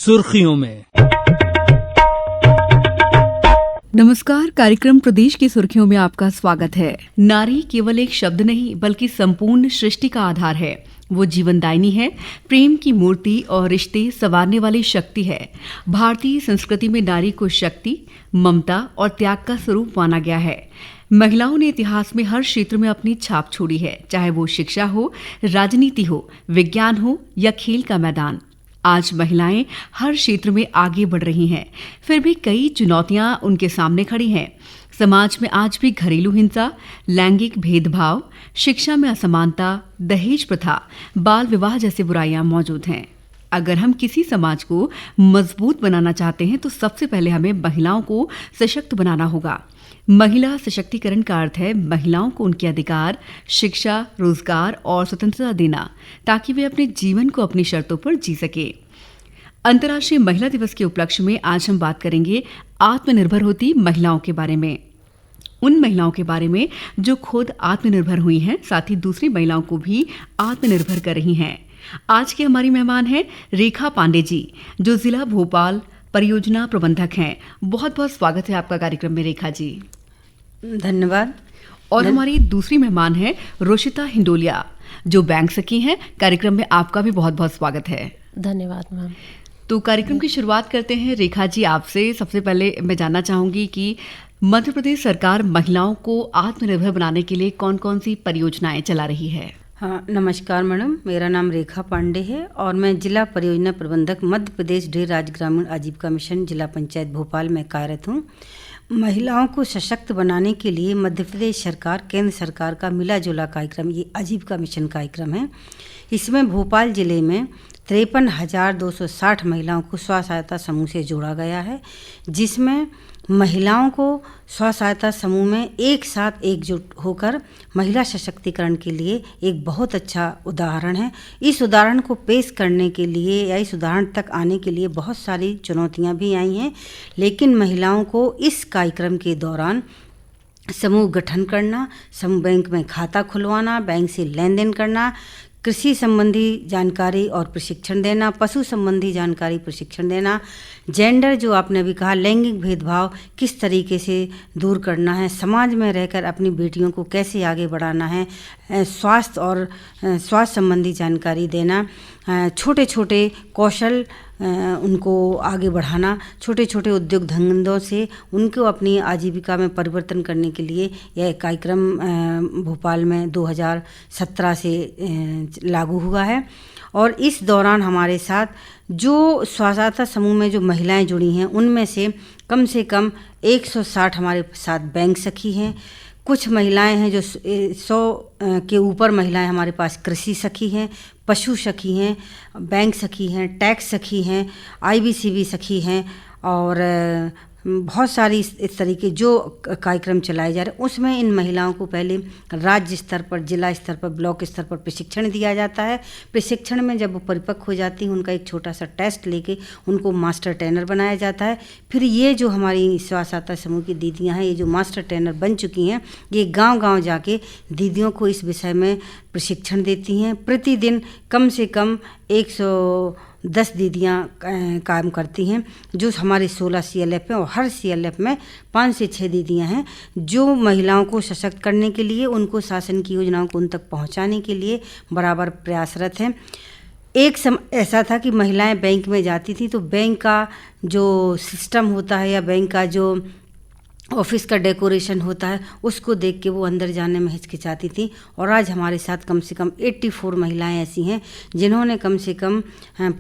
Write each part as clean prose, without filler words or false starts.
सुर्खियों में। नमस्कार, कार्यक्रम प्रदेश की सुर्खियों में आपका स्वागत है। नारी केवल एक शब्द नहीं बल्कि संपूर्ण सृष्टि का आधार है। वो जीवनदायिनी है, प्रेम की मूर्ति और रिश्ते संवारने वाली शक्ति है। भारतीय संस्कृति में नारी को शक्ति, ममता और त्याग का स्वरूप माना गया है। महिलाओं ने इतिहास में हर क्षेत्र में अपनी छाप छोड़ी है, चाहे वो शिक्षा हो, राजनीति हो, विज्ञान हो या खेल का मैदान। आज महिलाएं हर क्षेत्र में आगे बढ़ रही हैं, फिर भी कई चुनौतियां उनके सामने खड़ी हैं। समाज में आज भी घरेलू हिंसा, लैंगिक भेदभाव, शिक्षा में असमानता, दहेज प्रथा, बाल विवाह जैसी बुराइयां मौजूद हैं। अगर हम किसी समाज को मजबूत बनाना चाहते हैं तो सबसे पहले हमें महिलाओं को सशक्त बनाना होगा। महिला सशक्तिकरण का अर्थ है महिलाओं को उनके अधिकार, शिक्षा, रोजगार और स्वतंत्रता देना, ताकि वे अपने जीवन को अपनी शर्तों पर जी सके। अंतर्राष्ट्रीय महिला दिवस के उपलक्ष्य में आज हम बात करेंगे आत्मनिर्भर होती महिलाओं के बारे में। उन महिलाओं के बारे में जो खुद आत्मनिर्भर हुई हैं, साथ ही दूसरी महिलाओं को भी आत्मनिर्भर कर रही हैं। आज की हमारी मेहमान हैं रेखा पांडे जी, जो जिला भोपाल परियोजना प्रबंधक हैं। बहुत बहुत स्वागत है आपका कार्यक्रम में रेखा जी। धन्यवाद। और हमारी दूसरी मेहमान है रोशिता हिंडोलिया, जो बैंक सखी हैं। कार्यक्रम में आपका भी बहुत बहुत स्वागत है। धन्यवाद मैम। तो कार्यक्रम की शुरुआत करते हैं रेखा जी आपसे। सबसे पहले मैं जानना चाहूंगी कि मध्य प्रदेश सरकार महिलाओं को आत्मनिर्भर बनाने के लिए कौन कौन सी परियोजनाएं चला रही है? हाँ, नमस्कार मैडम, मेरा नाम रेखा पांडे है और मैं जिला परियोजना प्रबंधक मध्य प्रदेश गृह राज्य ग्रामीण आजीविका मिशन जिला पंचायत भोपाल में कार्यरत हूँ। महिलाओं को सशक्त बनाने के लिए मध्य प्रदेश सरकार, केंद्र सरकार का मिला जुला कार्यक्रम ये आजीविका मिशन कार्यक्रम है। इसमें भोपाल जिले में 53,260 महिलाओं को स्व सहायता समूह से जोड़ा गया है, जिसमें महिलाओं को स्व सहायता समूह में एक साथ एकजुट होकर महिला सशक्तिकरण के लिए एक बहुत अच्छा उदाहरण है। इस उदाहरण को पेश करने के लिए या इस उदाहरण तक आने के लिए बहुत सारी चुनौतियां भी आई हैं, लेकिन महिलाओं को इस कार्यक्रम के दौरान समूह गठन करना, समूह बैंक में खाता खुलवाना, बैंक से लेन देन करना, कृषि संबंधी जानकारी और प्रशिक्षण देना, पशु संबंधी जानकारी प्रशिक्षण देना, जेंडर जो आपने अभी कहा, लैंगिक भेदभाव किस तरीके से दूर करना है, समाज में रहकर अपनी बेटियों को कैसे आगे बढ़ाना है, स्वास्थ्य और स्वास्थ्य संबंधी जानकारी देना, छोटे छोटे कौशल उनको आगे बढ़ाना, छोटे छोटे उद्योग धंधों से उनको अपनी आजीविका में परिवर्तन करने के लिए यह कार्यक्रम भोपाल में 2017 से लागू हुआ है। और इस दौरान हमारे साथ जो स्व सहायता समूह में जो महिलाएं जुड़ी हैं, उनमें से कम 160 हमारे साथ बैंक सखी हैं। कुछ महिलाएं हैं जो 100 के ऊपर महिलाएं हमारे पास कृषि सखी हैं, पशु सखी हैं, बैंक सखी हैं, टैक्स सखी हैं, IBCB सखी हैं और बहुत सारी इस तरीके जो कार्यक्रम चलाए जा रहे हैं, उसमें इन महिलाओं को पहले राज्य स्तर पर, जिला स्तर पर, ब्लॉक स्तर पर प्रशिक्षण दिया जाता है। प्रशिक्षण में जब वो परिपक्व हो जाती हैं, उनका एक छोटा सा टेस्ट लेके उनको मास्टर ट्रेनर बनाया जाता है। फिर ये जो हमारी स्व सहायता समूह की दीदियाँ हैं, ये जो मास्टर ट्रेनर बन चुकी हैं, ये गाँव-गाँव जाके दीदियों को इस विषय में प्रशिक्षण देती हैं। प्रतिदिन कम से कम 110 दीदियाँ काम करती हैं, जो हमारे 16 CLF हैं और हर CLF में 5 से 6 दीदियाँ हैं, जो महिलाओं को सशक्त करने के लिए, उनको शासन की योजनाओं को उन तक पहुँचाने के लिए बराबर प्रयासरत हैं। एक समय ऐसा था कि महिलाएं बैंक में जाती थी तो बैंक का जो सिस्टम होता है या बैंक का जो ऑफिस का डेकोरेशन होता है, उसको देख के वो अंदर जाने में हिचकिचाती थी। और आज हमारे साथ कम से कम 84 महिलाएं ऐसी हैं जिन्होंने कम से कम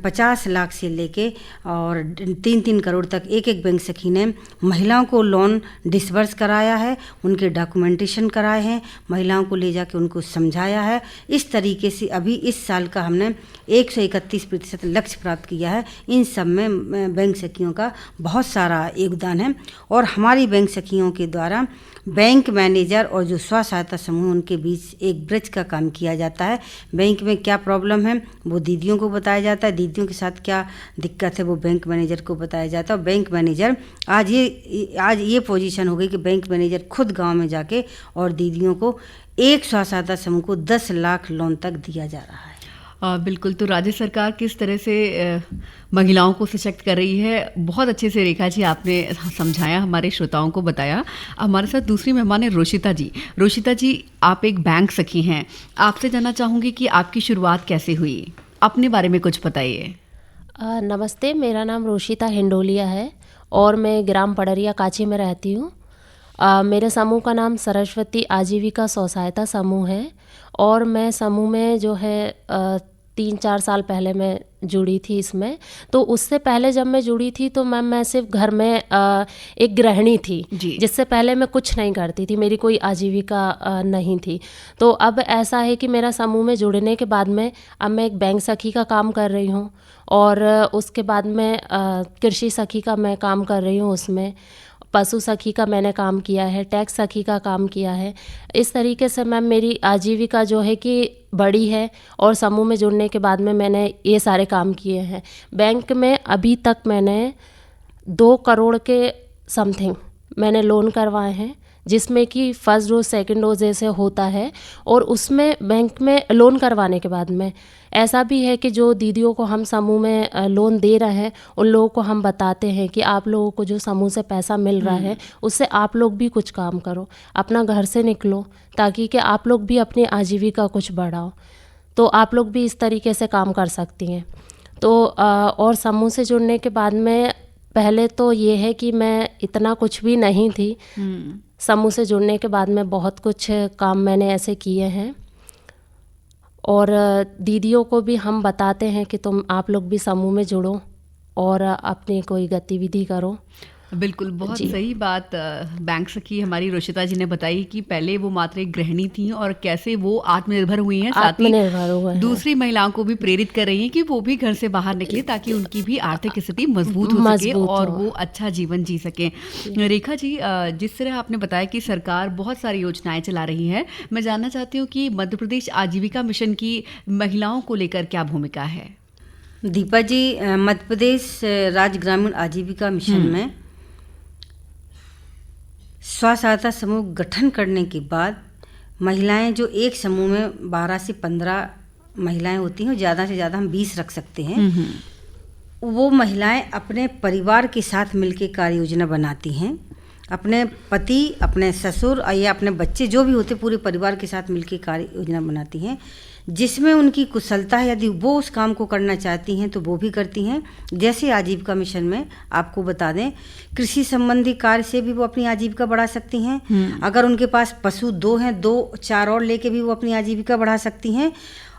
50 लाख से लेके और 3-3 करोड़ तक एक बैंक सखी ने महिलाओं को लोन डिसबर्स कराया है, उनके डॉक्यूमेंटेशन कराए हैं, महिलाओं को ले जाके उनको समझाया है। इस तरीके से अभी इस साल का हमने 131% लक्ष्य प्राप्त किया है। इन सब में बैंक सखियों का बहुत सारा योगदान है और हमारी बैंक सखियों के द्वारा बैंक मैनेजर और जो स्व सहायता समूह उनके बीच एक ब्रिज का काम किया जाता है। बैंक में क्या प्रॉब्लम है वो दीदियों को बताया जाता है, दीदियों के साथ क्या दिक्कत है वो बैंक मैनेजर को बताया जाता है। और बैंक मैनेजर आज ये पोजीशन हो गई कि बैंक मैनेजर खुद गांव में जाके और दीदियों को एक स्व सहायता समूह को 10 लाख लोन तक दिया जा रहा है। बिल्कुल, तो राज्य सरकार किस तरह से महिलाओं को सशक्त कर रही है, बहुत अच्छे से रेखा जी आपने समझाया, हमारे श्रोताओं को बताया। हमारे साथ दूसरी मेहमान है रोशिता जी। रोशिता जी, आप एक बैंक सखी हैं। आपसे जानना चाहूँगी कि आपकी शुरुआत कैसे हुई, अपने बारे में कुछ बताइए। नमस्ते, मेरा नाम रोशिता हिंडोलिया है और मैं ग्राम पडरिया काची में रहती हूँ। मेरे समूह का नाम सरस्वती आजीविका स्व सहायता समूह है और मैं समूह में जो है 3-4 साल पहले मैं जुड़ी थी इसमें। तो उससे पहले जब मैं जुड़ी थी तो मैं सिर्फ घर में एक गृहिणी थी, जिससे पहले मैं कुछ नहीं करती थी, मेरी कोई आजीविका नहीं थी। तो अब ऐसा है कि मेरा समूह में जुड़ने के बाद में अब मैं एक बैंक सखी का काम कर रही हूँ और उसके बाद में कृषि सखी का मैं काम कर रही हूँ, उसमें पशु सखी का मैंने काम किया है, टैक्स सखी का काम किया है। इस तरीके से मैम मेरी आजीविका जो है कि बड़ी है और समूह में जुड़ने के बाद में मैंने ये सारे काम किए हैं। बैंक में अभी तक मैंने 2 करोड़ के समथिंग मैंने लोन करवाए हैं, जिसमें कि फर्स्ट डोज सेकंड डोज ऐसे होता है। और उसमें बैंक में लोन करवाने के बाद में ऐसा भी है कि जो दीदियों को हम समूह में लोन दे रहे हैं उन लोगों को हम बताते हैं कि आप लोगों को जो समूह से पैसा मिल रहा है उससे आप लोग भी कुछ काम करो, अपना घर से निकलो, ताकि कि आप लोग भी अपनी आजीविका कुछ बढ़ाओ। तो आप लोग भी इस तरीके से काम कर सकती हैं। तो और समूह से जुड़ने के बाद में पहले तो ये है कि मैं इतना कुछ भी नहीं थी। समूह से जुड़ने के बाद में बहुत कुछ काम मैंने ऐसे किए हैं और दीदियों को भी हम बताते हैं कि आप लोग भी समूह में जुड़ो और अपनी कोई गतिविधि करो। बिल्कुल, बहुत सही बात बैंक सखी हमारी रोशिता जी ने बताई कि पहले वो मात्र एक गृहिणी थी और कैसे वो आत्मनिर्भर हुई हैं, साथ ही दूसरी महिलाओं को भी प्रेरित कर रही हैं कि वो भी घर से बाहर निकले ताकि उनकी भी आर्थिक स्थिति मजबूत हो सके और वो अच्छा जीवन जी सके। रेखा जी, जिस तरह आपने बताया कि सरकार बहुत सारी योजनाएं चला रही है, मैं जानना चाहती हूँ कि मध्य प्रदेश आजीविका मिशन की महिलाओं को लेकर क्या भूमिका है? दीपा जी, मध्य प्रदेश राज्य ग्रामीण आजीविका मिशन में स्व सहायता समूह गठन करने के बाद महिलाएं जो एक समूह में 12 से 15 महिलाएं होती हैं, ज़्यादा से ज़्यादा हम 20 रख सकते हैं, वो महिलाएं अपने परिवार के साथ मिलकर कार्य योजना बनाती हैं। अपने पति, अपने ससुर या अपने बच्चे जो भी होते पूरे परिवार के साथ मिलकर कार्य योजना बनाती हैं, जिसमें उनकी कुशलता है, यदि वो उस काम को करना चाहती हैं तो वो भी करती हैं। जैसे आजीविका मिशन में आपको बता दें, कृषि संबंधी कार्य से भी वो अपनी आजीविका बढ़ा सकती हैं। अगर उनके पास पशु 2 हैं, 2-4 और लेके भी वो अपनी आजीविका बढ़ा सकती हैं।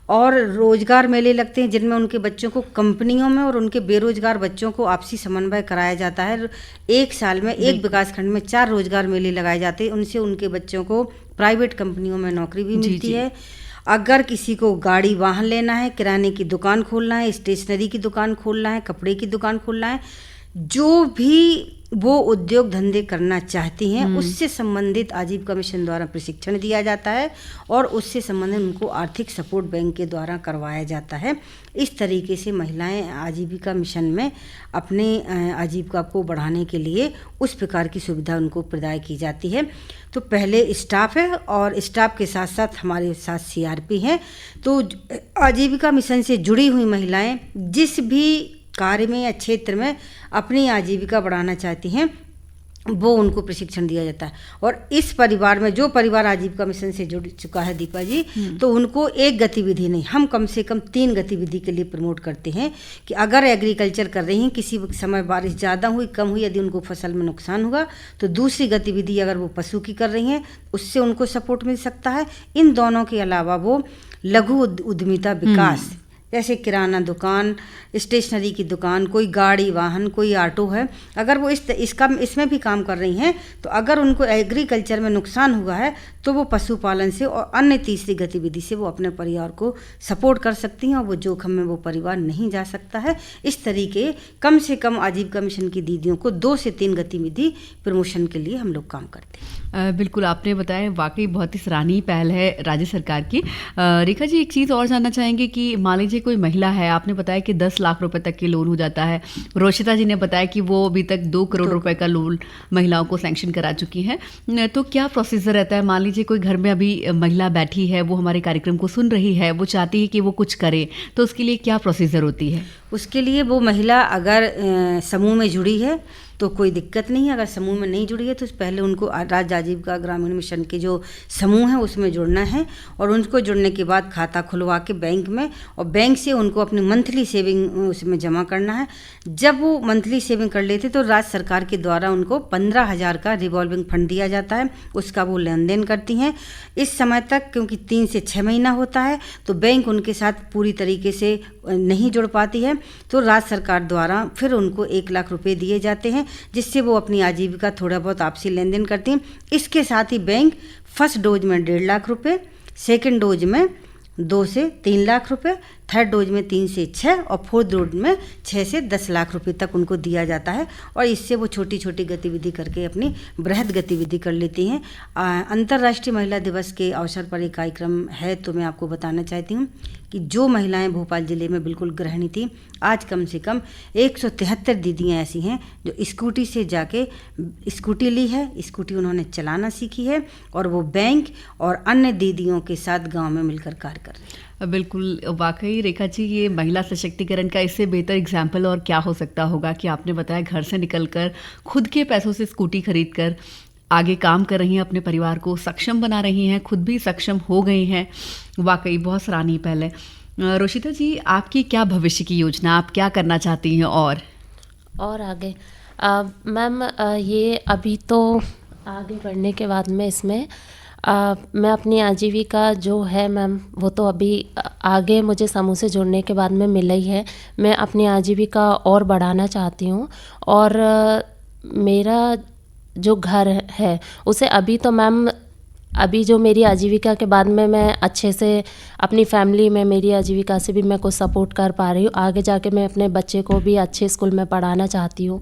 और रोजगार मेले लगते हैं जिनमें उनके बच्चों को कंपनियों में और उनके बेरोजगार बच्चों को आपसी समन्वय कराया जाता है। एक साल में एक विकासखंड में 4 रोजगार मेले लगाए जाते हैं, उनसे उनके बच्चों को प्राइवेट कंपनियों में नौकरी भी मिलती है। अगर किसी को गाड़ी वाहन लेना है, किराने की दुकान खोलना है, स्टेशनरी की दुकान खोलना है, कपड़े की दुकान खोलना है, जो भी वो उद्योग धंधे करना चाहती हैं उससे संबंधित आजीविका मिशन द्वारा प्रशिक्षण दिया जाता है और उससे संबंधित उनको आर्थिक सपोर्ट बैंक के द्वारा करवाया जाता है। इस तरीके से महिलाएं आजीविका मिशन में अपने आजीविका को बढ़ाने के लिए उस प्रकार की सुविधा उनको प्रदान की जाती है। तो पहले स्टाफ है और स्टाफ के साथ साथ हमारे साथ सीआरपी हैं। तो आजीविका मिशन से जुड़ी हुई महिलाएं जिस भी कार्य में या क्षेत्र में अपनी आजीविका बढ़ाना चाहती हैं वो उनको प्रशिक्षण दिया जाता है। और इस परिवार में जो परिवार आजीविका मिशन से जुड़ चुका है दीपा जी, तो उनको एक गतिविधि नहीं, हम कम से कम 3 गतिविधि के लिए प्रमोट करते हैं कि अगर एग्रीकल्चर कर रही हैं, किसी समय बारिश ज़्यादा हुई कम हुई, यदि उनको फसल में नुकसान हुआ तो दूसरी गतिविधि अगर वो पशु की कर रही हैं उससे उनको सपोर्ट मिल सकता है। इन दोनों के अलावा वो लघु उद्यमिता विकास, जैसे किराना दुकान, स्टेशनरी की दुकान, कोई गाड़ी वाहन, कोई ऑटो है, अगर वो इसमें भी काम कर रही हैं तो अगर उनको एग्रीकल्चर में नुकसान हुआ है तो वो पशुपालन से और अन्य तीसरी गतिविधि से वो अपने परिवार को सपोर्ट कर सकती हैं और वो जोखिम में वो परिवार नहीं जा सकता है। इस तरीके कम से कम आजीविका मिशन की दीदियों को 2 से 3 गतिविधि प्रमोशन के लिए हम लोग काम करते हैं। बिल्कुल, आपने बताया वाकई बहुत ही सराहनीय पहल है राज्य सरकार की। रेखा जी, एक चीज़ और जानना चाहेंगे कि मान लीजिए कोई महिला है, आपने बताया कि 10 लाख रुपए तक के लोन हो जाता है, रोशिता जी ने बताया कि वो अभी तक 2 करोड़ रुपए का लोन महिलाओं को सैंक्शन करा चुकी हैं, तो क्या प्रोसीजर रहता है? मान लीजिए कोई घर में अभी महिला बैठी है, वो हमारे कार्यक्रम को सुन रही है, वो चाहती है कि वो कुछ करे, तो उसके लिए क्या प्रोसीजर होती है? उसके लिए वो महिला अगर समूह में जुड़ी है तो कोई दिक्कत नहीं है। अगर समूह में नहीं जुड़ी है तो पहले उनको राज्य आजीविका ग्रामीण मिशन के जो समूह है उसमें जुड़ना है, और उनको जुड़ने के बाद खाता खुलवा के बैंक में, और बैंक से उनको अपनी मंथली सेविंग उसमें जमा करना है। जब वो मंथली सेविंग कर लेते तो राज्य सरकार के द्वारा उनको 15,000 का रिवॉल्विंग फंड दिया जाता है, उसका वो लेन देन करती हैं। इस समय तक क्योंकि 3 से 6 महीना होता है तो बैंक उनके साथ पूरी तरीके से नहीं जुड़ पाती है, तो राज्य सरकार द्वारा फिर उनको 1 लाख रुपए दिए जाते हैं, जिससे वो अपनी आजीविका थोड़ा बहुत आपसी लेन देन करती हैं। इसके साथ ही बैंक फर्स्ट डोज में 1.5 लाख रुपए, सेकेंड डोज में 2 से 3 लाख रुपए, थर्ड डोज में 3 से 6 और फोर्थ डोज में 6 से 10 लाख रुपए तक उनको दिया जाता है, और इससे वो छोटी छोटी गतिविधि करके अपनी बृहद गतिविधि कर लेती हैं। अंतर्राष्ट्रीय महिला दिवस के अवसर पर एक कार्यक्रम है, तो मैं आपको बताना चाहती हूँ कि जो महिलाएं भोपाल ज़िले में बिल्कुल गृहिणी थी, आज कम से कम 173 दीदियाँ ऐसी हैं जो स्कूटी से जाके स्कूटी ली है, स्कूटी उन्होंने चलाना सीखी है, और वो बैंक और अन्य दीदियों के साथ गांव में मिलकर कार्य कर रही है। बिल्कुल, वाकई रेखा जी, ये महिला सशक्तिकरण का इससे बेहतर एग्जाम्पल और क्या हो सकता होगा कि आपने बताया घर से निकलकर खुद के पैसों से स्कूटी खरीद कर आगे काम कर रही हैं, अपने परिवार को सक्षम बना रही हैं, खुद भी सक्षम हो गई हैं। वाकई बहुत सराहनीय पहल है। रोशिता जी, आपकी क्या भविष्य की योजना, आप क्या करना चाहती हैं? और आगे मैम, ये अभी तो आगे बढ़ने के बाद में इसमें मैं अपनी आजीविका जो है मैम, वो तो अभी आगे मुझे समूह से जुड़ने के बाद में मिला ही है। मैं अपनी आजीविका और बढ़ाना चाहती हूँ, और मेरा जो घर है उसे अभी तो मैम, अभी जो मेरी आजीविका के बाद में मैं अच्छे से अपनी फैमिली में मेरी आजीविका से भी मैं कुछ सपोर्ट कर पा रही हूँ। आगे जाके मैं अपने बच्चे को भी अच्छे स्कूल में पढ़ाना चाहती हूँ,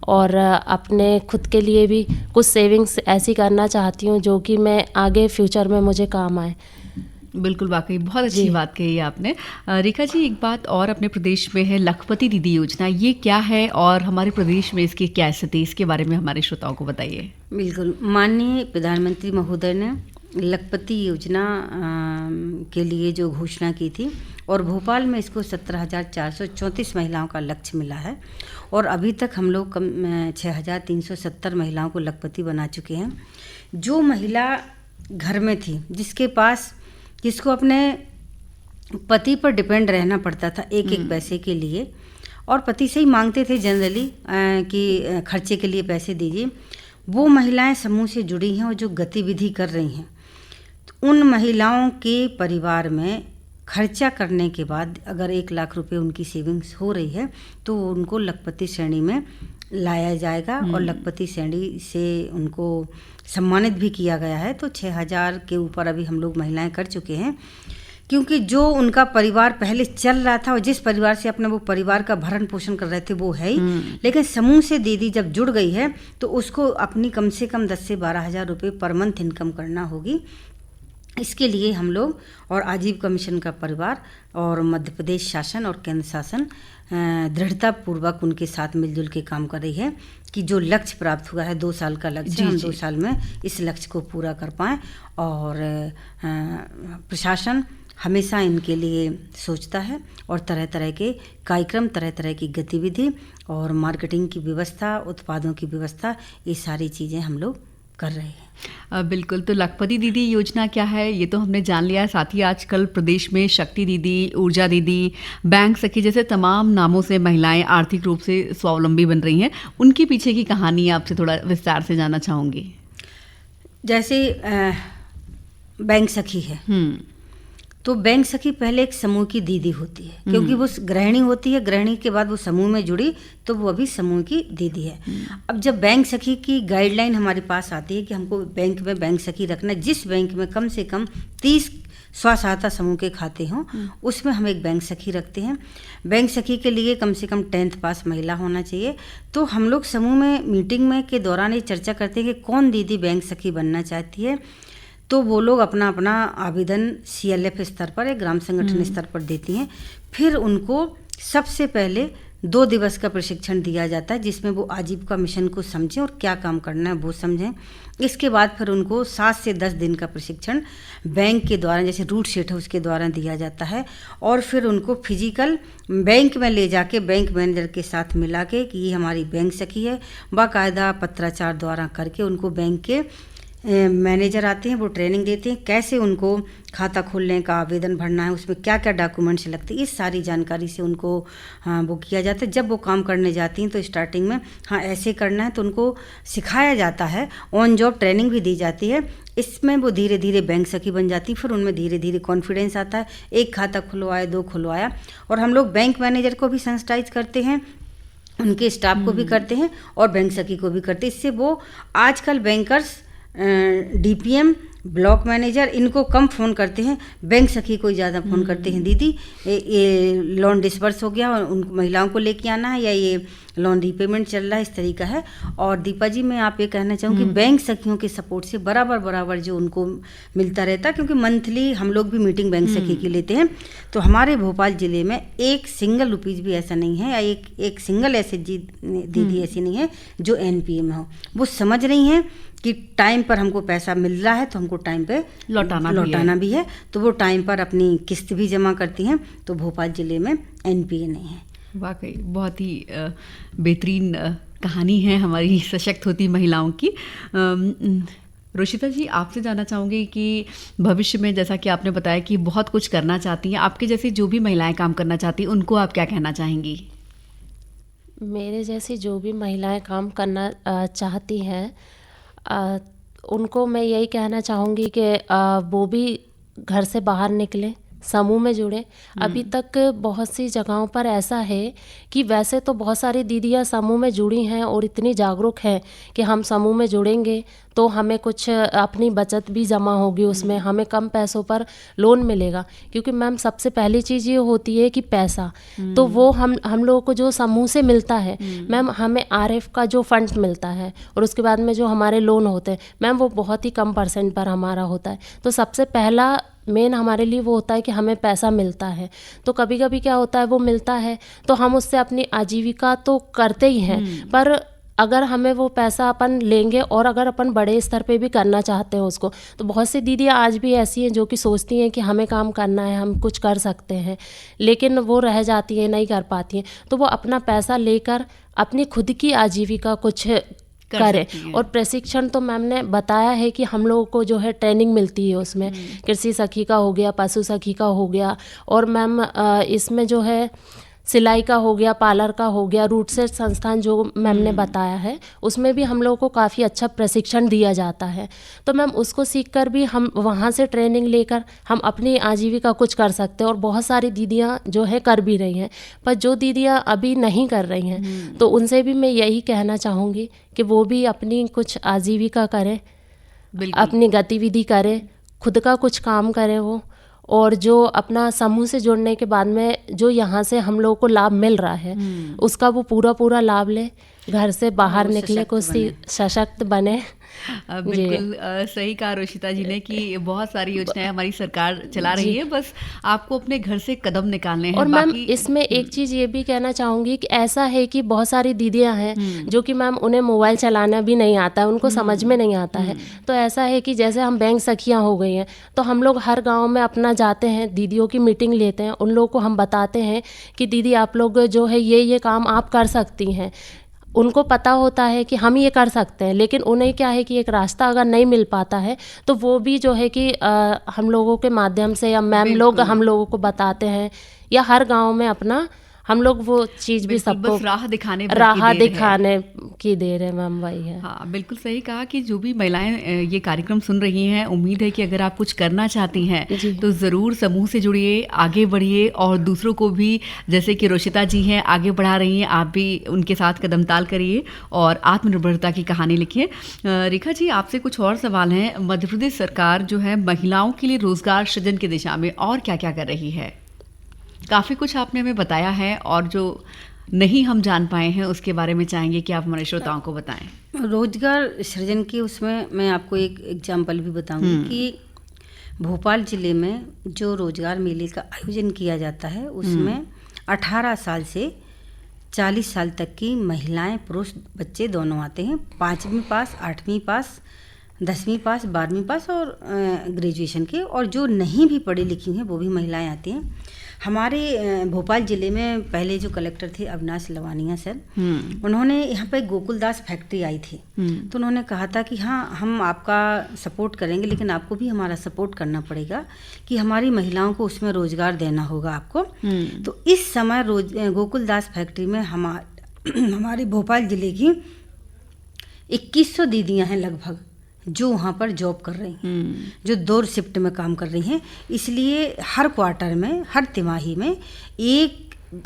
और अपने खुद के लिए भी कुछ सेविंग्स ऐसी करना चाहती हूँ जो कि मैं आगे फ्यूचर में मुझे काम आए। बिल्कुल, वाकई बहुत अच्छी बात कही है आपने। रेखा जी, एक बात और अपने प्रदेश में है लखपति दीदी योजना, ये क्या है और हमारे प्रदेश में इसकी क्या स्थिति, इसके बारे में हमारे श्रोताओं को बताइए। बिल्कुल, माननीय प्रधानमंत्री महोदय ने लखपति योजना के लिए जो घोषणा की थी, और भोपाल में इसको 17,434 महिलाओं का लक्ष्य मिला है, और अभी तक हम लोग 6,370 महिलाओं को लखपति बना चुके हैं। जो महिला घर में थी, जिसको अपने पति पर डिपेंड रहना पड़ता था एक एक पैसे के लिए, और पति से ही मांगते थे जनरली कि खर्चे के लिए पैसे दीजिए, वो महिलाएं समूह से जुड़ी हैं और जो गतिविधि कर रही हैं, तो उन महिलाओं के परिवार में खर्चा करने के बाद अगर 1 लाख रुपए उनकी सेविंग्स हो रही है तो उनको लखपति श्रेणी में लाया जाएगा, और लखपति श्रेणी से उनको सम्मानित भी किया गया है। तो 6,000 के ऊपर अभी हम लोग महिलाएं कर चुके हैं, क्योंकि जो उनका परिवार पहले चल रहा था और जिस परिवार से अपने वो परिवार का भरण पोषण कर रहे थे वो है ही, लेकिन समूह से दीदी जब जुड़ गई है तो उसको अपनी कम से कम 10 से 12,000 रुपये पर मंथ इनकम करना होगी। इसके लिए हम लोग और आजीविका मिशन का परिवार और मध्य प्रदेश शासन और केंद्र शासन दृढ़तापूर्वक उनके साथ मिलजुल के काम कर रही है कि जो लक्ष्य प्राप्त हुआ है 2 साल का लक्ष्य, हम 2 साल में इस लक्ष्य को पूरा कर पाएँ। और प्रशासन हमेशा इनके लिए सोचता है, और तरह तरह के कार्यक्रम, तरह तरह की गतिविधि और मार्केटिंग की व्यवस्था, उत्पादों की व्यवस्था, ये सारी चीज़ें हम लोग कर रहे हैं। बिल्कुल, तो लखपति दीदी योजना क्या है ये तो हमने जान लिया है। साथ ही आजकल प्रदेश में शक्ति दीदी, ऊर्जा दीदी, बैंक सखी जैसे तमाम नामों से महिलाएं आर्थिक रूप से स्वावलंबी बन रही हैं। उनके पीछे की कहानी आपसे थोड़ा विस्तार से जानना चाहूँगी। जैसे बैंक सखी है, तो बैंक सखी पहले एक समूह की दीदी होती है, क्योंकि वो गृहिणी होती है, गृहिणी के बाद वो समूह में जुड़ी तो वो अभी समूह की दीदी है। अब जब बैंक सखी की गाइडलाइन हमारे पास आती है कि हमको बैंक में बैंक सखी रखना, जिस बैंक में कम से कम 30 स्व सहायता समूह के खाते हों उसमें हम एक बैंक सखी रखते हैं। बैंक सखी के लिए कम से कम 10th पास महिला होना चाहिए। तो हम लोग समूह में मीटिंग में के दौरान ये चर्चा करते हैं कि कौन दीदी बैंक सखी बनना चाहती है, तो वो लोग अपना अपना आवेदन CLF स्तर पर या ग्राम संगठन स्तर पर देती हैं। फिर उनको सबसे पहले 2 दिवस का प्रशिक्षण दिया जाता है, जिसमें वो आजीविका मिशन को समझें और क्या काम करना है वो समझें। इसके बाद फिर उनको 7 से 10 दिन का प्रशिक्षण बैंक के द्वारा, जैसे रूट सेट है उसके द्वारा दिया जाता है। और फिर उनको फिजिकल बैंक में ले जाके बैंक मैनेजर के साथ मिला के कि ये हमारी बैंक सखी है, बाकायदा पत्राचार द्वारा करके उनको बैंक के मैनेजर आते हैं, वो ट्रेनिंग देते हैं कैसे उनको खाता खोलने का आवेदन भरना है, उसमें क्या क्या डॉक्यूमेंट्स लगते हैं, इस सारी जानकारी से उनको वो किया जाता है। जब वो काम करने जाती हैं तो स्टार्टिंग में ऐसे करना है तो उनको सिखाया जाता है, ऑन जॉब ट्रेनिंग भी दी जाती है। इसमें वो धीरे धीरे बैंक सखी बन जाती, फिर उनमें धीरे धीरे कॉन्फिडेंस आता है, एक खाता खुलवाया, 2 खुलवाया। और हम लोग बैंक मैनेजर को भी सेंसिटाइज करते हैं, उनके स्टाफ को भी करते हैं और बैंक सखी को भी करते हैं। इससे वो आजकल बैंकर्स डीपीएम, ब्लॉक मैनेजर इनको कम फ़ोन करते हैं, बैंक सखी को ज़्यादा फ़ोन करते हैं, दीदी ये लोन डिसबर्स हो गया और उन महिलाओं को लेके आना है, या ये लोन रीपेमेंट चल रहा है, इस तरीका है। और दीपा जी, मैं आप ये कहना चाहूँगी बैंक सखियों के सपोर्ट से बराबर जो उनको मिलता रहता है, क्योंकि मंथली हम लोग भी मीटिंग बैंक सखी की लेते हैं। तो हमारे भोपाल ज़िले में एक सिंगल रुपीज़ भी ऐसा नहीं है, या एक सिंगल ऐसे दीदी ऐसी नहीं है जो एनपीए में हो। वो समझ रही हैं कि टाइम पर हमको पैसा मिल रहा है तो हमको टाइम पे लौटाना भी है, तो वो टाइम पर अपनी किस्त भी जमा करती हैं। तो भोपाल ज़िले में एनपीए नहीं है। वाकई बहुत ही बेहतरीन कहानी है हमारी सशक्त होती महिलाओं की। रोशिता जी, आपसे जानना चाहूँगी कि भविष्य में, जैसा कि आपने बताया कि बहुत कुछ करना चाहती हैं, आपके जैसी जो भी महिलाएं काम करना चाहती हैं उनको आप क्या कहना चाहेंगी? मेरे जैसी जो भी महिलाएं काम करना चाहती हैं उनको मैं यही कहना चाहूँगी कि वो भी घर से बाहर निकलें, समूह में जुड़े। अभी तक बहुत सी जगहों पर ऐसा है कि वैसे तो बहुत सारी दीदियाँ समूह में जुड़ी हैं और इतनी जागरूक हैं कि हम समूह में जुड़ेंगे तो हमें कुछ अपनी बचत भी जमा होगी, उसमें हमें कम पैसों पर लोन मिलेगा। क्योंकि मैम सबसे पहली चीज़ ये होती है कि पैसा, तो वो हम लोगों को जो समूह से मिलता है मैम, हमें आरएफ का जो फंड मिलता है और उसके बाद में जो हमारे लोन होते हैं मैम, वो बहुत ही कम % पर हमारा होता है। तो सबसे पहला मेन हमारे लिए वो होता है कि हमें पैसा मिलता है। तो कभी कभी क्या होता है, वो मिलता है तो हम उससे अपनी आजीविका तो करते ही हैं, पर अगर हमें वो पैसा अपन लेंगे और अगर अपन बड़े स्तर पे भी करना चाहते हैं उसको, तो बहुत सी दीदियाँ आज भी ऐसी हैं जो कि सोचती हैं कि हमें काम करना है, हम कुछ कर सकते हैं, लेकिन वो रह जाती हैं, नहीं कर पाती हैं। तो वो अपना पैसा लेकर अपनी खुद की आजीविका कुछ करें। और प्रशिक्षण तो मैम ने बताया है कि हम लोगों को जो है ट्रेनिंग मिलती है, उसमें कृषि सखी का हो गया, पशु सखी का हो गया, और मैम इसमें जो है सिलाई का हो गया, पार्लर का हो गया, रूट सेट संस्थान जो मैम ने बताया है उसमें भी हम लोगों को काफ़ी अच्छा प्रशिक्षण दिया जाता है। तो मैम उसको सीखकर भी हम वहाँ से ट्रेनिंग लेकर हम अपनी आजीविका कुछ कर सकते हैं। और बहुत सारी दीदियाँ जो है कर भी रही हैं, पर जो दीदियाँ अभी नहीं कर रही हैं तो उनसे भी मैं यही कहना चाहूँगी कि वो भी अपनी कुछ आजीविका करें, अपनी गतिविधि करें, खुद का कुछ काम करें वो। और जो अपना समूह से जुड़ने के बाद में जो यहाँ से हम लोगों को लाभ मिल रहा है उसका वो पूरा लाभ ले, घर से बाहर निकले, कुछ सशक्त बने। बिल्कुल सही कहा रोशिता जी ने कि बहुत सारी योजनाएं हमारी सरकार चला रही है, बस आपको अपने घर से कदम निकालने हैं। और मैम इसमें एक चीज़ ये भी कहना चाहूँगी कि ऐसा है कि बहुत सारी दीदियाँ हैं जो कि मैम उन्हें मोबाइल चलाना भी नहीं आता है, उनको समझ में नहीं आता है। तो ऐसा है कि जैसे हम बैंक सखियाँ हो गई हैं तो हम लोग हर गाँव में अपना जाते हैं, दीदियों की मीटिंग लेते हैं, उन लोगों को हम बताते हैं कि दीदी आप लोग जो है ये काम आप कर सकती हैं। उनको पता होता है कि हम ये कर सकते हैं, लेकिन उन्हें क्या है कि एक रास्ता अगर नहीं मिल पाता है तो वो भी जो है कि हम लोगों के माध्यम से या मैम लोग हम लोगों को बताते हैं, या हर गांव में अपना हम लोग वो चीज़ भी सबको राह दिखाने की देर है मैम, वही है। हाँ, बिल्कुल सही कहा कि जो भी महिलाएं ये कार्यक्रम सुन रही हैं, उम्मीद है कि अगर आप कुछ करना चाहती हैं तो ज़रूर समूह से जुड़िए, आगे बढ़िए और दूसरों को भी, जैसे कि रोशिता जी हैं आगे बढ़ा रही हैं, आप भी उनके साथ कदम ताल करिए और आत्मनिर्भरता की कहानी लिखिए। रेखा जी, आपसे कुछ और सवाल हैं। मध्य प्रदेश सरकार जो है महिलाओं के लिए रोजगार सृजन की दिशा में और क्या क्या कर रही है? काफ़ी कुछ आपने हमें बताया है और जो नहीं हम जान पाए हैं उसके बारे में चाहेंगे कि आप हमारे श्रोताओं को बताएं। रोजगार सृजन की उसमें मैं आपको एक एग्जाम्पल भी बताऊंगी कि भोपाल ज़िले में जो रोजगार मेले का आयोजन किया जाता है उसमें 18 साल से 40 साल तक की महिलाएं पुरुष बच्चे दोनों आते हैं। 5वीं पास, 8वीं पास, 10वीं पास, 12वीं पास और ग्रेजुएशन के, और जो नहीं भी पढ़ी लिखी हैं वो भी महिलाएं आती हैं। हमारे भोपाल ज़िले में पहले जो कलेक्टर थे अविनाश लवानिया सर, उन्होंने यहाँ पे गोकुलदास फैक्ट्री आई थी, तो उन्होंने कहा था कि हाँ हम आपका सपोर्ट करेंगे, लेकिन आपको भी हमारा सपोर्ट करना पड़ेगा कि हमारी महिलाओं को उसमें रोज़गार देना होगा आपको। तो इस समय गोकुलदास फैक्ट्री में हमारे भोपाल ज़िले की 2100 दीदियाँ हैं लगभग जो वहाँ पर जॉब कर रही हैं, जो 2 शिफ्ट में काम कर रही हैं। इसलिए हर क्वार्टर में, हर तिमाही में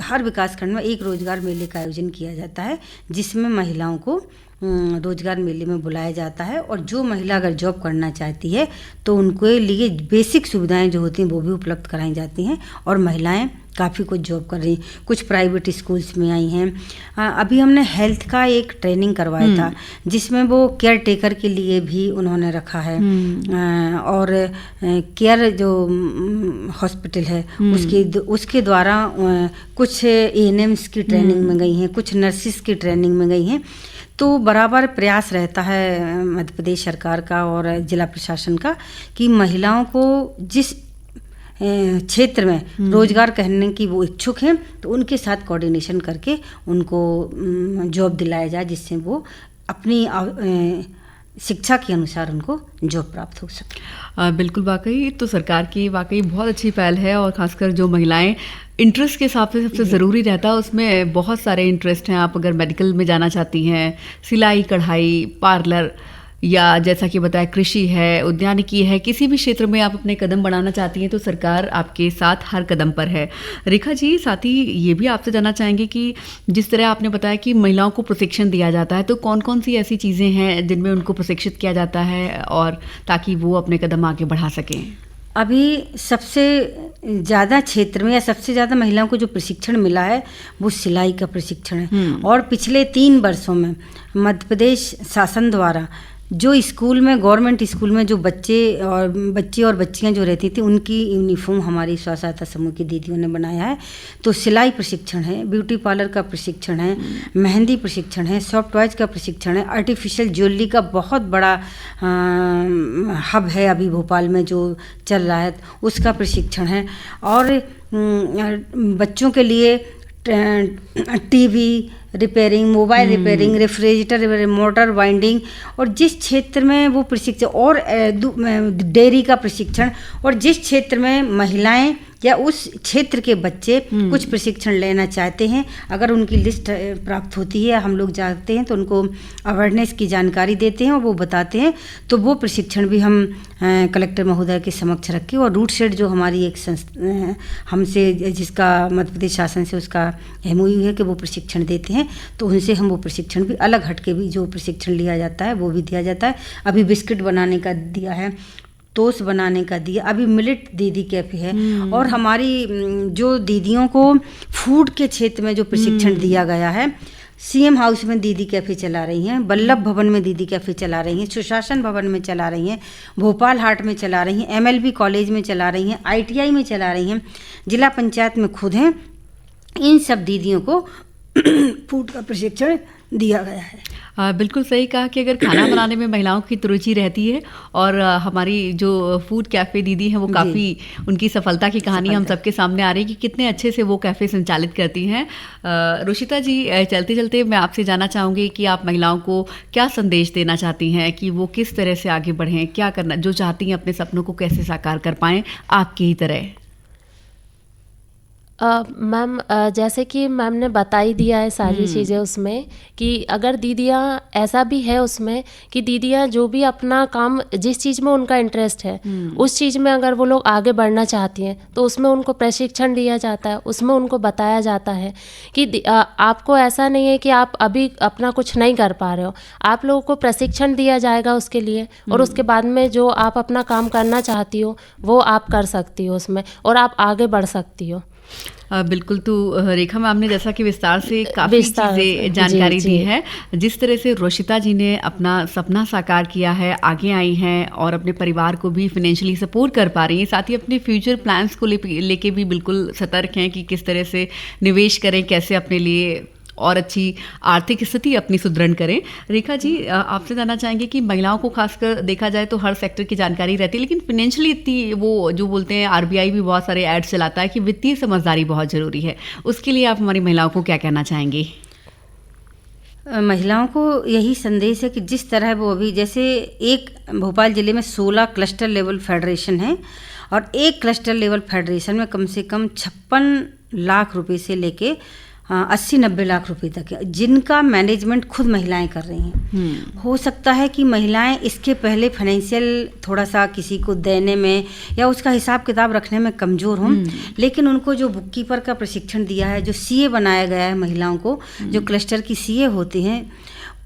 हर विकास खंड में एक रोजगार मेले का आयोजन किया जाता है, जिसमें महिलाओं को रोजगार मेले में बुलाया जाता है। और जो महिला अगर जॉब करना चाहती है तो उनके लिए बेसिक सुविधाएं जो होती हैं वो भी उपलब्ध कराई जाती हैं, और महिलाएं काफ़ी कुछ जॉब कर रही हैं। कुछ प्राइवेट स्कूल्स में आई हैं। अभी हमने हेल्थ का एक ट्रेनिंग करवाया था, जिसमें वो केयर टेकर के लिए भी उन्होंने रखा है। और केयर जो हॉस्पिटल है उसके द्वारा कुछ ANMs की ट्रेनिंग में गई हैं, कुछ नर्सिस की ट्रेनिंग में गई हैं। तो बराबर प्रयास रहता है मध्य प्रदेश सरकार का और जिला प्रशासन का कि महिलाओं को जिस क्षेत्र में रोजगार करने की वो इच्छुक हैं तो उनके साथ कोऑर्डिनेशन करके उनको जॉब दिलाया जाए, जिससे वो अपनी शिक्षा के अनुसार उनको जॉब प्राप्त हो सके। बिल्कुल, वाकई तो सरकार की वाकई बहुत अच्छी पहल है, और खासकर जो महिलाएं इंटरेस्ट के हिसाब से सबसे ज़रूरी रहता है, उसमें बहुत सारे इंटरेस्ट हैं। आप अगर मेडिकल में जाना चाहती हैं, सिलाई कढ़ाई, पार्लर, या जैसा कि बताया कृषि है, उद्यानिकी है, किसी भी क्षेत्र में आप अपने कदम बढ़ाना चाहती हैं तो सरकार आपके साथ हर कदम पर है। रेखा जी, साथ ही ये भी आपसे जानना चाहेंगे कि जिस तरह आपने बताया कि महिलाओं को प्रशिक्षण दिया जाता है, तो कौन कौन सी ऐसी चीज़ें हैं जिनमें उनको प्रशिक्षित किया जाता है और ताकि वो अपने कदम आगे बढ़ा सकें? अभी सबसे ज़्यादा क्षेत्र में या सबसे ज़्यादा महिलाओं को जो प्रशिक्षण मिला है वो सिलाई का प्रशिक्षण है। और पिछले 3 वर्षों में मध्य प्रदेश शासन द्वारा जो स्कूल में, गवर्नमेंट स्कूल में जो बच्चे और बच्चियां जो रहती थी उनकी यूनिफॉर्म हमारी स्व सहायता समूह की दीदियों ने बनाया है। तो सिलाई प्रशिक्षण है, ब्यूटी पार्लर का प्रशिक्षण है, मेहंदी प्रशिक्षण है, सॉफ्ट टॉयज का प्रशिक्षण है, आर्टिफिशियल ज्वेलरी का बहुत बड़ा हब है अभी भोपाल में जो चल रहा है, उसका प्रशिक्षण है। और बच्चों के लिए TV repairing, mobile repairing, refrigerator, motor winding, और जिस क्षेत्र में वो प्रशिक्षण, और डेयरी का प्रशिक्षण, और जिस क्षेत्र में महिलाएं या उस क्षेत्र के बच्चे कुछ प्रशिक्षण लेना चाहते हैं, अगर उनकी लिस्ट प्राप्त होती है, हम लोग जाते हैं तो उनको अवेयरनेस की जानकारी देते हैं और वो बताते हैं, तो वो प्रशिक्षण भी हम कलेक्टर महोदय के समक्ष रखे। और रूट सेट जो हमारी एक हमसे जिसका मध्य प्रदेश शासन से उसका MOU है कि वो प्रशिक्षण देते हैं, तो उनसे हम वो प्रशिक्षण भी अलग हट के भी जो प्रशिक्षण लिया जाता है वो भी दिया जाता है। अभी बिस्किट बनाने का दिया है, टोस्ट बनाने का दिया, अभी मिलेट दीदी कैफे है। और हमारी जो दीदियों को फूड के क्षेत्र में जो प्रशिक्षण दिया गया है, CM हाउस में दीदी कैफ़े चला रही हैं, वल्लभ भवन में दीदी कैफ़े चला रही हैं, सुशासन भवन में चला रही हैं, भोपाल हाट में चला रही हैं, MLB कॉलेज में चला रही हैं, ITI में चला रही हैं, जिला पंचायत में खुद हैं। इन सब दीदियों को फूड का प्रशिक्षण दिया गया है। बिल्कुल सही कहा कि अगर खाना बनाने में महिलाओं की तो रुचि रहती है, और हमारी जो फूड कैफ़े दीदी हैं वो काफ़ी उनकी सफलता की कहानी हम सबके सामने आ रही है कि कितने अच्छे से वो कैफ़े संचालित करती हैं। रुचिता जी, चलते चलते मैं आपसे जानना चाहूँगी कि आप महिलाओं को क्या संदेश देना चाहती हैं कि वो किस तरह से आगे बढ़ें, क्या करना, जो चाहती हैं अपने सपनों को कैसे साकार कर पाएँ आपकी ही तरह? मैम, जैसे कि मैम ने बता ही दिया है सारी चीज़ें उसमें, कि अगर दीदियाँ, ऐसा भी है उसमें कि दीदियाँ जो भी अपना काम, जिस चीज़ में उनका इंटरेस्ट है उस चीज़ में अगर वो लोग आगे बढ़ना चाहती हैं तो उसमें उनको प्रशिक्षण दिया जाता है, उसमें उनको बताया जाता है कि आपको ऐसा नहीं है कि आप अभी अपना कुछ नहीं कर पा रहे हो, आप लोगों को प्रशिक्षण दिया जाएगा उसके लिए, और उसके बाद में जो आप अपना काम करना चाहती हो वो आप कर सकती हो उसमें, और आप आगे बढ़ सकती हो। बिल्कुल। तो रेखा मैम ने जैसा कि विस्तार से काफ़ी चीज़ें जानकारी दी है, जिस तरह से रोशिता जी ने अपना सपना साकार किया है, आगे आई हैं और अपने परिवार को भी फाइनेंशियली सपोर्ट कर पा रही हैं, साथ ही अपने फ्यूचर प्लान्स को लेके भी बिल्कुल सतर्क हैं कि किस तरह से निवेश करें, कैसे अपने लिए और अच्छी आर्थिक स्थिति अपनी सुदृढ़ करें। रेखा जी, आपसे जानना चाहेंगे कि महिलाओं को खासकर देखा जाए तो हर सेक्टर की जानकारी रहती है, लेकिन फाइनेंशियली इतनी, वो जो बोलते हैं आरबीआई भी बहुत सारे एड्स चलाता है कि वित्तीय समझदारी बहुत ज़रूरी है, उसके लिए आप हमारी महिलाओं को क्या कहना चाहेंगे? महिलाओं को यही संदेश है कि जिस तरह वो अभी, जैसे एक भोपाल ज़िले में 16 क्लस्टर लेवल फेडरेशन है और एक क्लस्टर लेवल फेडरेशन में कम से कम 56 लाख रुपए से लेके 80-90 लाख रुपए तक है, जिनका मैनेजमेंट खुद महिलाएं कर रही हैं। हो सकता है कि महिलाएं इसके पहले फाइनेंशियल थोड़ा सा किसी को देने में या उसका हिसाब किताब रखने में कमज़ोर हों, लेकिन उनको जो बुक कीपर का प्रशिक्षण दिया है, जो सीए बनाया गया है महिलाओं को, जो क्लस्टर की सीए होती हैं,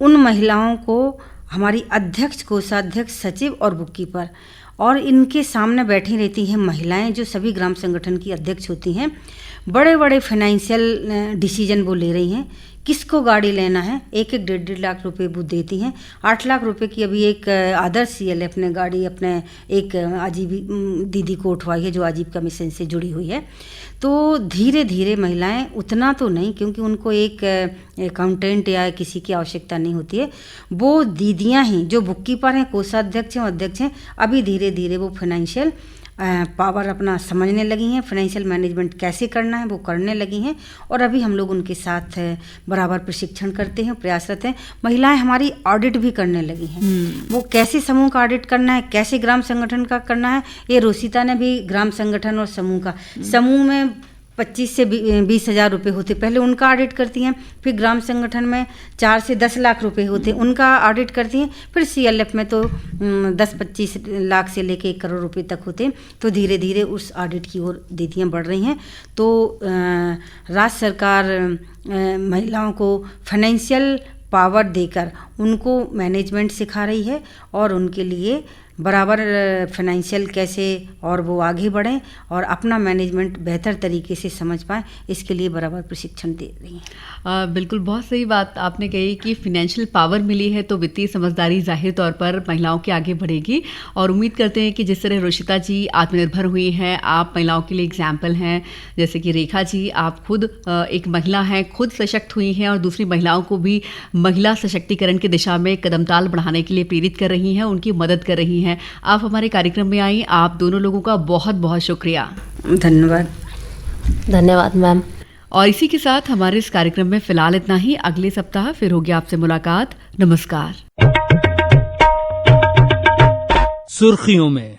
उन महिलाओं को हमारी अध्यक्ष, कोषाध्यक्ष, सचिव और बुक कीपर और इनके सामने बैठी रहती हैं महिलाएं, जो सभी ग्राम संगठन की अध्यक्ष होती हैं। बड़े बड़े फाइनेंशियल डिसीजन वो ले रही हैं, किसको गाड़ी लेना है, 1-1 लाख रुपए वो देती हैं। 8 लाख रुपए की अभी एक आदर्श CLF ने गाड़ी अपने एक आजीवी दीदी को उठवाई है, जो आजीविका मिशन से जुड़ी हुई है। तो धीरे धीरे महिलाएं, उतना तो नहीं क्योंकि उनको एक अकाउंटेंट या किसी की आवश्यकता नहीं होती है, वो दीदियां ही जो बुक कीपर हैं, कोषाध्यक्ष हैं, अध्यक्ष हैं, अभी धीरे धीरे वो फाइनेंशियल पावर अपना समझने लगी हैं, फाइनेंशियल मैनेजमेंट कैसे करना है वो करने लगी हैं और अभी हम लोग उनके साथ बराबर प्रशिक्षण करते हैं, प्रयासरत हैं। महिलाएं हमारी ऑडिट भी करने लगी हैं। वो कैसे समूह का ऑडिट करना है, कैसे ग्राम संगठन का करना है, ये रोशिता ने भी ग्राम संगठन और समूह का, समूह में 25 से 20 हज़ार रुपये होते, पहले उनका ऑडिट करती हैं, फिर ग्राम संगठन में 4 से 10 लाख रुपए होते, उनका ऑडिट करती हैं, फिर CLF में तो 10-25 लाख से लेके 1 करोड़ रुपए तक होते। तो धीरे धीरे उस ऑडिट की ओर दीदियाँ बढ़ रही हैं। तो राज्य सरकार महिलाओं को फाइनेंशियल पावर देकर उनको मैनेजमेंट सिखा रही है और उनके लिए बराबर फाइनेंशियल कैसे और वो आगे बढ़ें और अपना मैनेजमेंट बेहतर तरीके से समझ पाएँ, इसके लिए बराबर प्रशिक्षण दे रही हैं। बिल्कुल, बहुत सही बात आपने कही कि फिनेंशियल पावर मिली है तो वित्तीय समझदारी जाहिर तौर पर महिलाओं के आगे बढ़ेगी और उम्मीद करते हैं कि जिस तरह रोशिता जी आत्मनिर्भर हुई हैं, आप महिलाओं के लिए एग्जाम्पल हैं। जैसे कि रेखा जी, आप खुद एक महिला हैं, खुद सशक्त हुई हैं और दूसरी महिलाओं को भी महिला सशक्तिकरण की दिशा में कदमताल बढ़ाने के लिए प्रेरित कर रही हैं, उनकी मदद कर रही हैं। आप हमारे कार्यक्रम में आई, आप दोनों लोगों का बहुत बहुत शुक्रिया। धन्यवाद। धन्यवाद मैम। और इसी के साथ हमारे इस कार्यक्रम में फिलहाल इतना ही। अगले सप्ताह फिर होगी आपसे मुलाकात। नमस्कार। सुर्खियों में